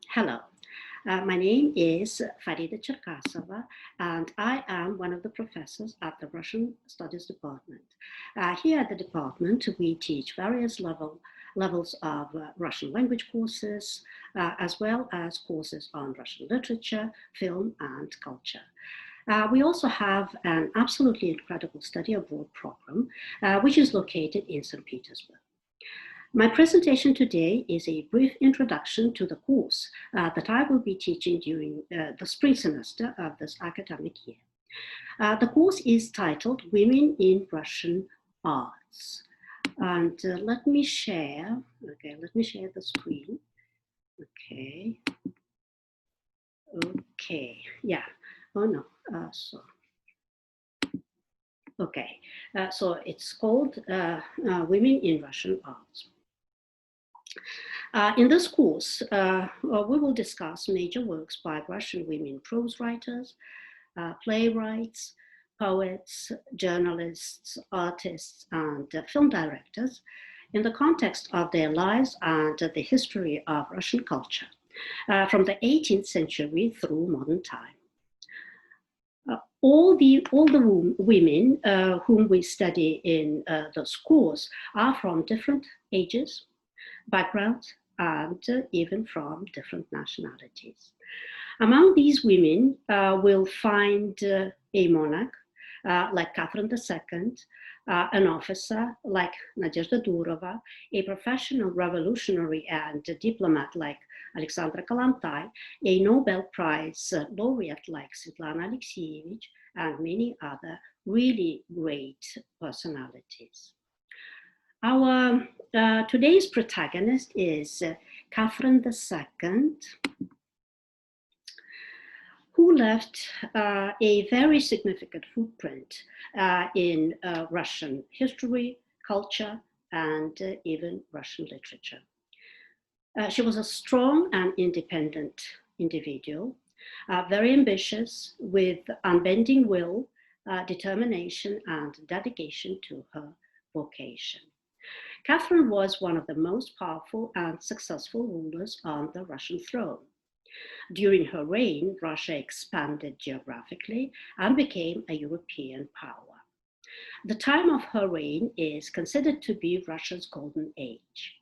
Hello, my name is Farida Tcherkassova, and I am one of the professors at the Russian Studies Department. Here at the department, we teach various levels of Russian language courses, as well as courses on Russian literature, film, and culture. We also have an absolutely incredible study abroad program, which is located in St. Petersburg. My presentation today is a brief introduction to the course that I will be teaching during the spring semester of this academic year. The course is titled Women in Russian Arts. And let me share the screen. Okay, yeah, oh no, so it's called Women in Russian Arts. In this course, we will discuss major works by Russian women prose writers, playwrights, poets, journalists, artists, and film directors in the context of their lives and the history of Russian culture from the 18th century through modern time. All the women whom we study in this course are from different ages, backgrounds, and even from different nationalities. Among these women, we'll find a monarch like Catherine II, an officer like Nadezhda Durova, a professional revolutionary and diplomat like Alexandra Kollontai, a Nobel Prize laureate like Svetlana Alexievich, and many other really great personalities. Our today's protagonist is Catherine II, who left a very significant footprint in Russian history, culture, and even Russian literature. She was a strong and independent individual, very ambitious, with unbending will, determination, and dedication to her vocation. Catherine was one of the most powerful and successful rulers on the Russian throne. During her reign, Russia expanded geographically and became a European power. The time of her reign is considered to be Russia's golden age.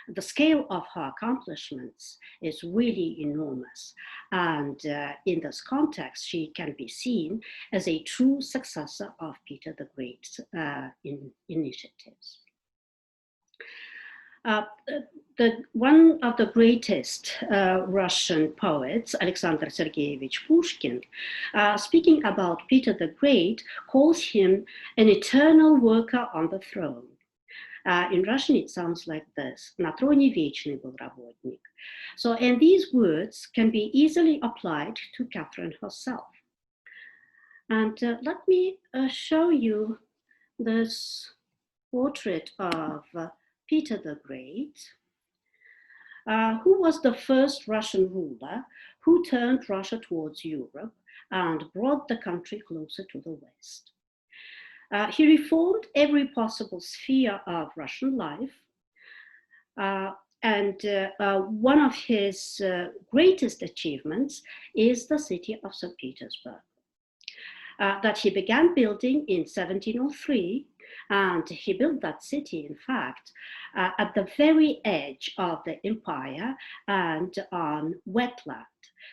The scale of her accomplishments is really enormous, and in this context, she can be seen as a true successor of Peter the Great's initiatives. One of the greatest Russian poets, Alexander Sergeyevich Pushkin, speaking about Peter the Great, calls him an eternal worker on the throne. In Russian, it sounds like this: "На троне вечный был работник." So, and these words can be easily applied to Catherine herself. And let me show you this portrait of Peter the Great, who was the first Russian ruler who turned Russia towards Europe and brought the country closer to the West. He reformed every possible sphere of Russian life, and one of his greatest achievements is the city of St. Petersburg, that he began building in 1703. And he built that city, in fact, at the very edge of the empire and on wetland.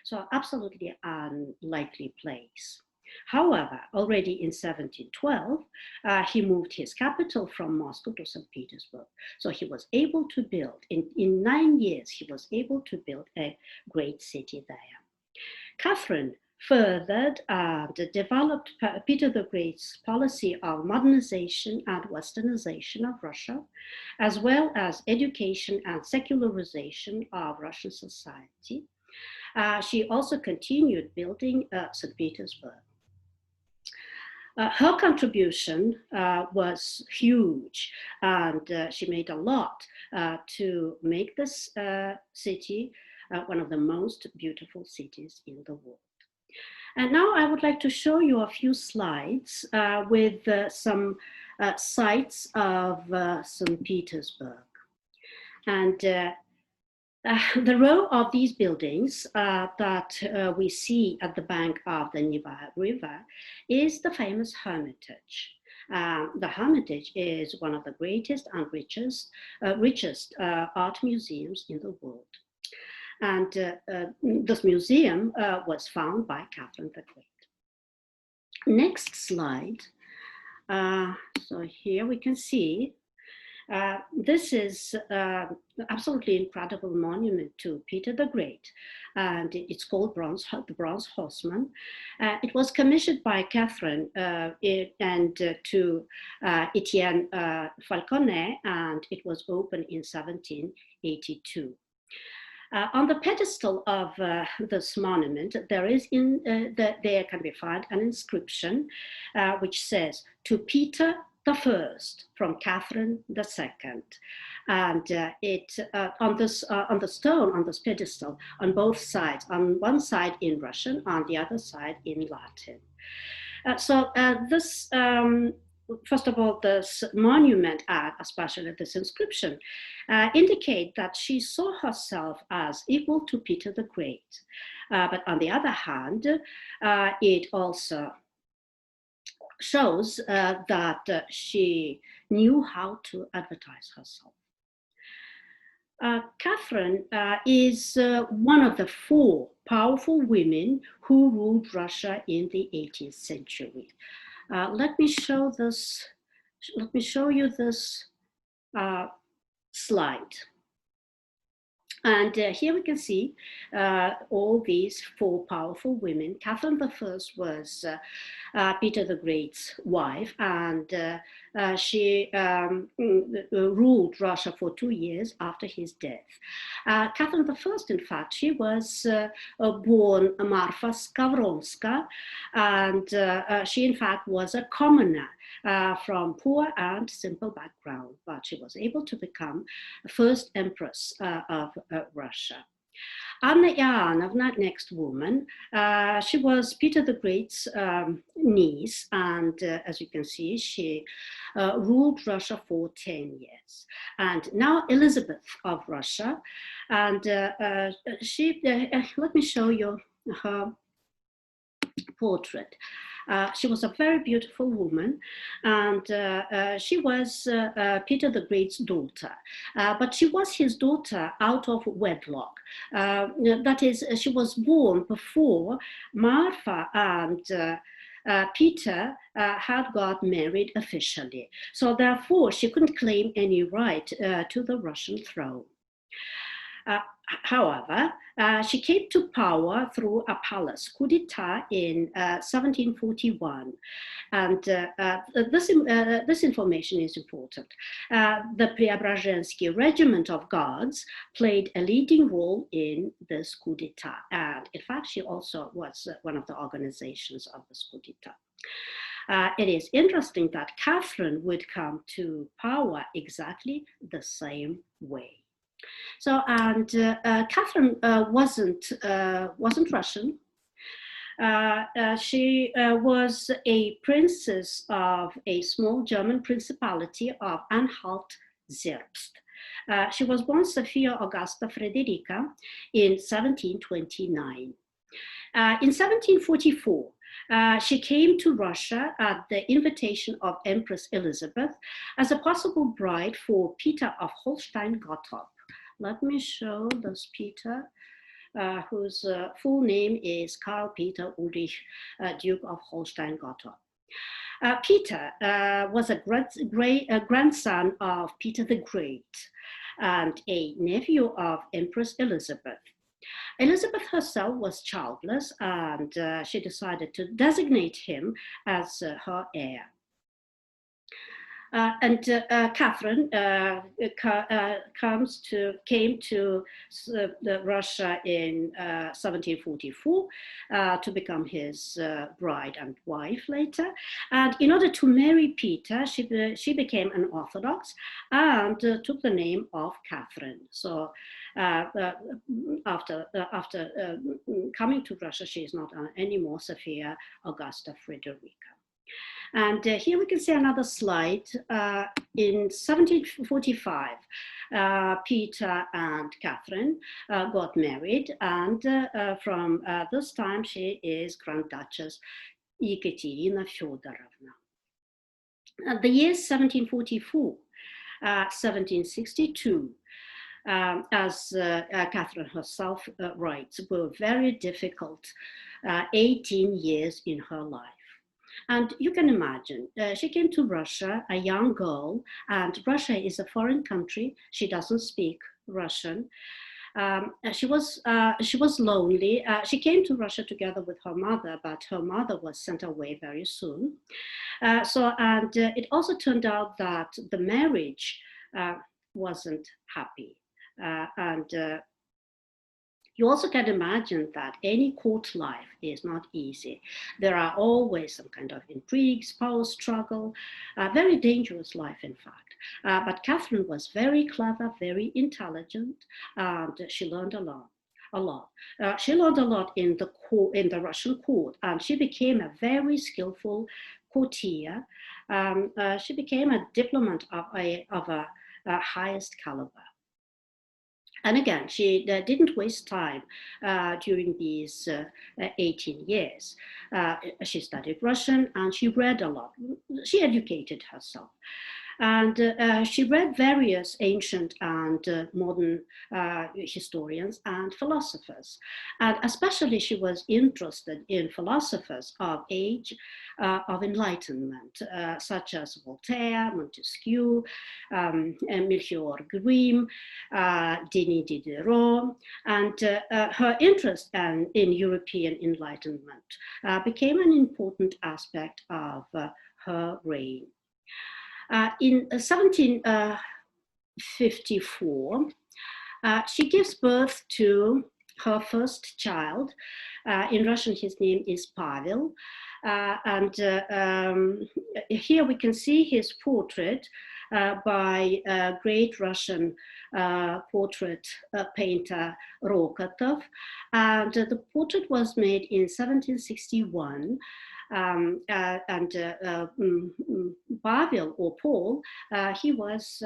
So absolutely unlikely place. However, already in 1712, he moved his capital from Moscow to St. Petersburg. So he was able to build, in 9 years, he was able to build a great city there. Catherine furthered and developed Peter the Great's policy of modernization and westernization of Russia, as well as education and secularization of Russian society. She also continued building St. Petersburg. Her contribution was huge, and she made a lot to make this city one of the most beautiful cities in the world. And now I would like to show you a few slides with some sites of St. Petersburg. And The row of these buildings that we see at the bank of the Neva River is the famous Hermitage. The Hermitage is one of the greatest and richest art museums in the world. And this museum was found by Catherine the Great. Next slide. So here we can see this is absolutely incredible monument to Peter the Great, and it's called the Bronze Horseman. It was commissioned by Catherine and to Etienne Falconet, and it was opened in 1782. On the pedestal of this monument, there can be found an inscription which says, "To Peter the First from Catherine the Second," and on the stone on this pedestal on both sides, on one side in Russian, on the other side in Latin. First of all, this monument, especially this inscription, indicate that she saw herself as equal to Peter the Great. But on the other hand, it also shows that she knew how to advertise herself. Catherine is one of the 4 powerful women who ruled Russia in the 18th century. Let me show you this slide. And here we can see all these 4 powerful women. Catherine the First was Peter the Great's wife, and she ruled Russia for 2 years after his death. Catherine the First, in fact, she was born Marfa Skavronska, and she, in fact, was a commoner from poor and simple background, but she was able to become first empress of Russia. Anna Ivanovna, next woman, she was Peter the Great's niece, and as you can see, she ruled Russia for 10 years. And now Elizabeth of Russia, and let me show you her portrait. She was a very beautiful woman, and she was Peter the Great's daughter, but she was his daughter out of wedlock. That is, she was born before Marfa and Peter had got married officially. So therefore, she couldn't claim any right to the Russian throne. However, she came to power through a palace coup d'etat in 1741. And this information is important. The Preobrazhensky Regiment of Guards played a leading role in this coup d'etat. And in fact, she also was one of the organizations of this coup d'etat. It is interesting that Catherine would come to power exactly the same way. So, and Catherine wasn't Russian. She was a princess of a small German principality of Anhalt-Zerbst. She was born Sophia Augusta Frederica in 1729. In 1744, she came to Russia at the invitation of Empress Elizabeth as a possible bride for Peter of Holstein-Gottorp. Let me show this Peter, whose full name is Karl Peter Ulrich, Duke of Holstein-Gottorp. Peter was a grandson of Peter the Great and a nephew of Empress Elizabeth. Elizabeth herself was childless, and she decided to designate him as her heir. Catherine came to Russia in 1744 to become his bride and wife later. And in order to marry Peter, she became an Orthodox and took the name of Catherine. So after coming to Russia, she is not anymore Sophia Augusta Frederica. And here we can see another slide. In 1745, Peter and Catherine got married, and from this time she is Grand Duchess Ekaterina Fyodorovna. The years 1744, 1762, as Catherine herself writes, were very difficult 18 years in her life. And you can imagine, she came to Russia, a young girl, and Russia is a foreign country. She doesn't speak Russian. She was lonely. She came to Russia together with her mother, but her mother was sent away very soon. It also turned out that the marriage wasn't happy. You also can imagine that any court life is not easy. There are always some kind of intrigues, power struggle, a very dangerous life, in fact. But Catherine was very clever, very intelligent, and she learned a lot. She learned a lot in the Russian court, and she became a very skillful courtier. She became a diplomat of a highest caliber. And again, she didn't waste time during these 18 years. She studied Russian and she read a lot. She educated herself. And she read various ancient and modern historians and philosophers. And especially she was interested in philosophers of age of enlightenment, such as Voltaire, Montesquieu, Melchior Grimm, Denis Diderot. And her interest in European enlightenment became an important aspect of her reign. In 1754, she gives birth to her first child. In Russian, his name is Pavel. Here we can see his portrait by great Russian portrait painter Rokotov. And the portrait was made in 1761. Pavel, or Paul, he was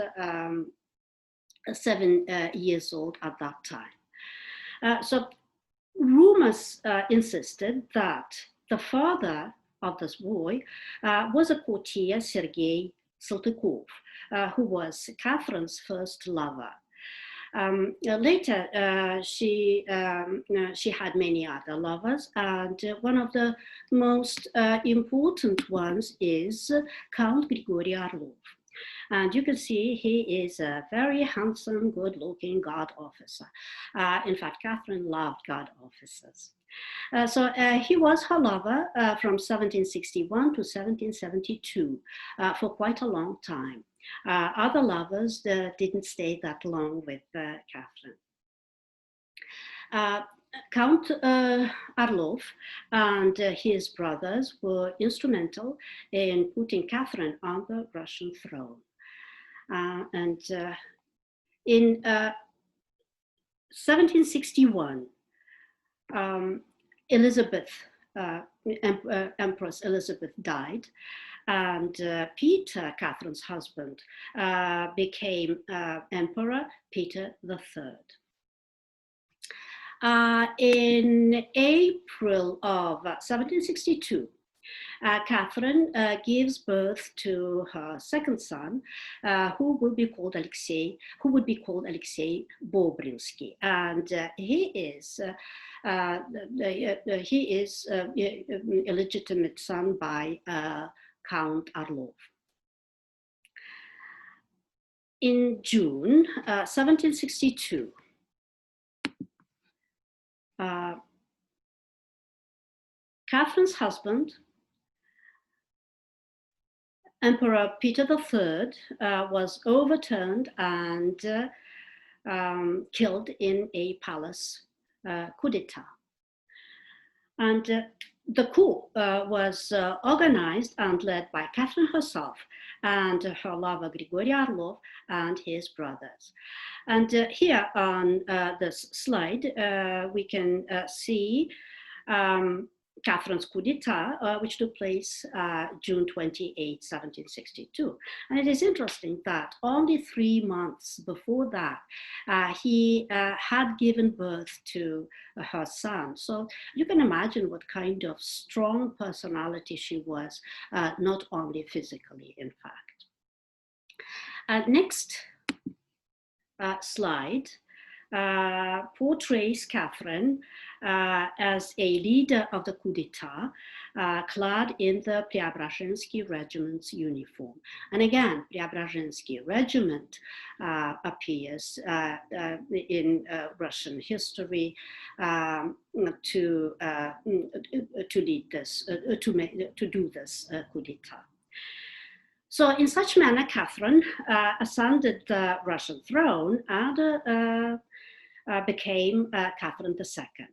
7 years old at that time. So rumors insisted that the father of this boy was a courtier, Sergei Saltykov, who was Catherine's first lover. Later, she had many other lovers, and one of the most important ones is Count Grigory Orlov. And you can see he is a very handsome, good-looking guard officer. In fact, Catherine loved guard officers. So he was her lover from 1761 to 1772 for quite a long time. Other lovers didn't stay that long with Catherine. Count Orlov and his brothers were instrumental in putting Catherine on the Russian throne. In 1761, Empress Elizabeth died, and Peter, Catherine's husband, became Emperor Peter III. In April of 1762, Catherine gives birth to her second son, who would be called Alexei Bobrinsky, and he is a illegitimate son by Count Orlov. In June 1762, Catherine's husband, Emperor Peter III, was overturned and killed in a palace coup d'etat. And the coup was organized and led by Catherine herself and her lover Grigory Orlov and his brothers. And here on this slide, we can see Catherine's coup d'etat, which took place June 28, 1762. And it is interesting that only 3 months before that, he had given birth to her son. So you can imagine what kind of strong personality she was, not only physically, in fact. Next slide portrays Catherine as a leader of the coup d'etat, clad in the Preobrazhensky regiment's uniform. And again, Preobrazhensky regiment appears in Russian history to lead this, to do this coup d'etat. So in such manner, Catherine ascended the Russian throne and became Catherine II.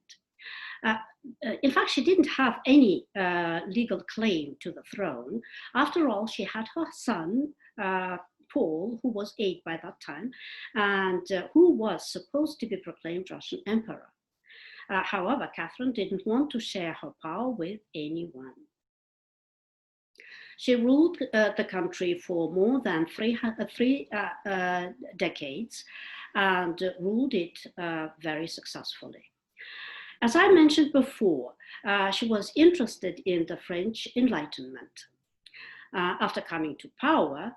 In fact, she didn't have any legal claim to the throne. After all, she had her son, Paul, who was 8 by that time, and who was supposed to be proclaimed Russian emperor. However, Catherine didn't want to share her power with anyone. She ruled the country for more than three decades and ruled it very successfully. As I mentioned before, she was interested in the French Enlightenment. After coming to power,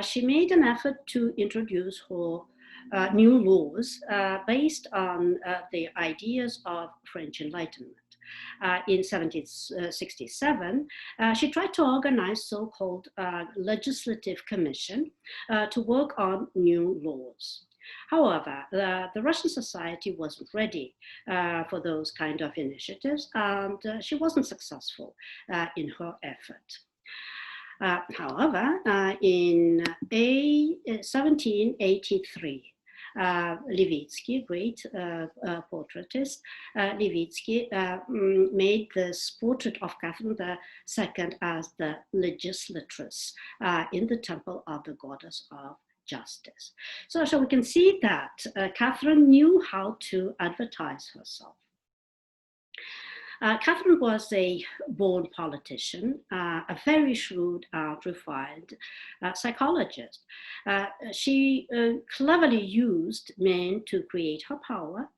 she made an effort to introduce her new laws based on the ideas of French Enlightenment. In 1767, she tried to organize so-called legislative commission to work on new laws. However, the Russian society wasn't ready for those kind of initiatives, and she wasn't successful in her effort. However, in 1783, Levitsky, great portraitist, Levitsky made this portrait of Catherine II as the legislatress in the temple of the goddess of justice. So we can see that Catherine knew how to advertise herself. Catherine was a born politician, a very shrewd and refined psychologist. She cleverly used men to create her power.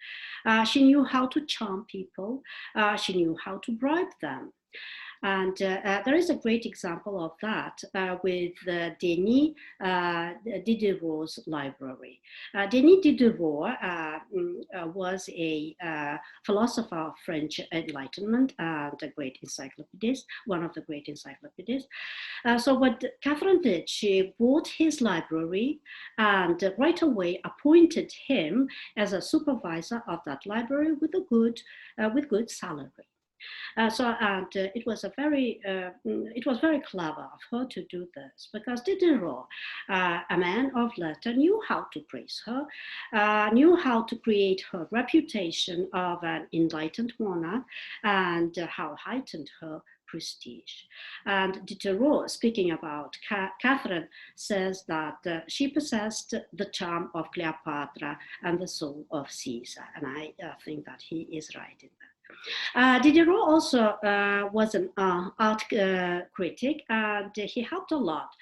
She knew how to charm people. She knew how to bribe them. And there is a great example of that with Denis Diderot's library. Denis Diderot was a philosopher of French Enlightenment and a great encyclopedist, one of the great encyclopedists. So what Catherine did, she bought his library and right away appointed him as a supervisor of that library with good salary. It was very clever of her to do this, because Diderot, a man of letters, knew how to praise her, knew how to create her reputation of an enlightened monarch, and how heightened her prestige. And Diderot, speaking about Catherine, says that she possessed the charm of Cleopatra and the soul of Caesar, and I think that he is right in that. Diderot also was an art critic, and he helped a lot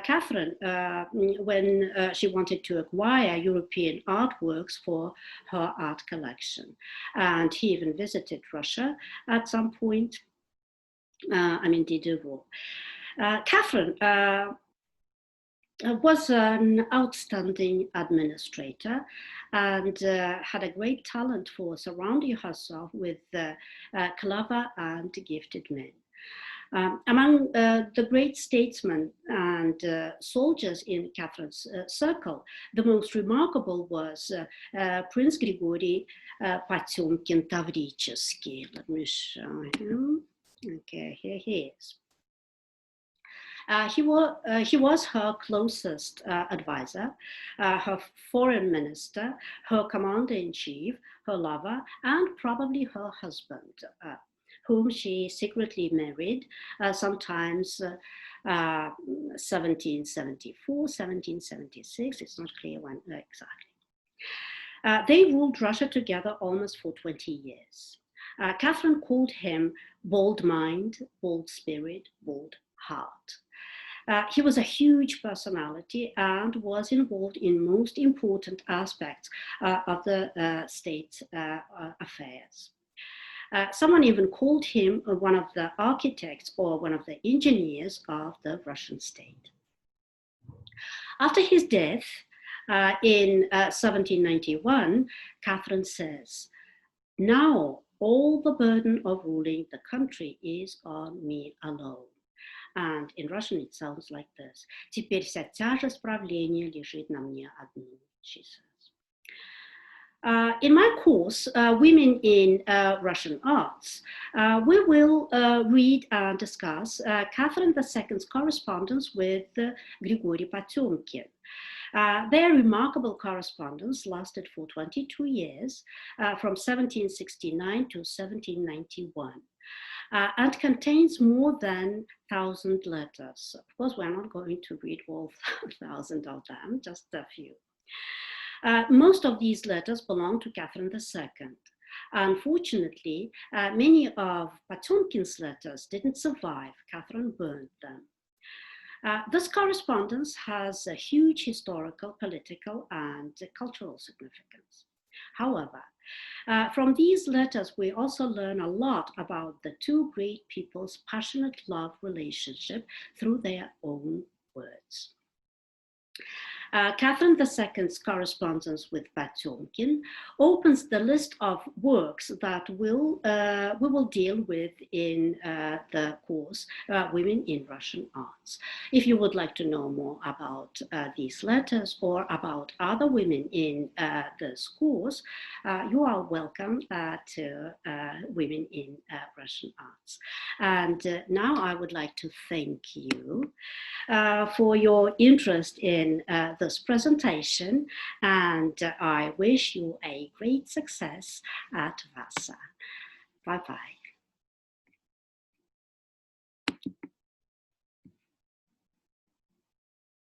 Catherine when she wanted to acquire European artworks for her art collection. And he even visited Russia at some point. Diderot. Catherine was an outstanding administrator and had a great talent for surrounding herself with clever and gifted men. Among the great statesmen and soldiers in Catherine's circle, the most remarkable was Prince Grigory Potemkin-Tavritsky. Let me show him. Okay, here he is. He was her closest advisor, her foreign minister, her commander-in-chief, her lover, and probably her husband, whom she secretly married, sometimes 1774, 1776, it's not clear when exactly. They ruled Russia together almost for 20 years. Catherine called him bold mind, bold spirit, bold heart. He was a huge personality and was involved in most important aspects of the state affairs. Someone even called him one of the architects or one of the engineers of the Russian state. After his death in 1791, Catherine says, "Now all the burden of ruling the country is on me alone." And in Russian it sounds like this. "Теперь вся тяжесть правления лежит на мне одной," she says. In my course, Women in Russian Arts, we will read and discuss Catherine II's correspondence with Grigory Potemkin. Their remarkable correspondence lasted for 22 years, from 1769 to 1791. And contains more than 1,000 letters. Of course, we're not going to read all 1,000 of them, just a few. Most of these letters belong to Catherine II. Unfortunately, many of Potemkin's letters didn't survive. Catherine burned them. This correspondence has a huge historical, political, and cultural significance. However, from these letters, we also learn a lot about the two great people's passionate love relationship through their own words. Catherine II's correspondence with Potemkin opens the list of works that we will deal with in the course Women in Russian Arts. If you would like to know more about these letters or about other women in this course, you are welcome to Women in Russian Arts. And now I would like to thank you for your interest in this presentation, and I wish you a great success at Vasa. Bye-bye.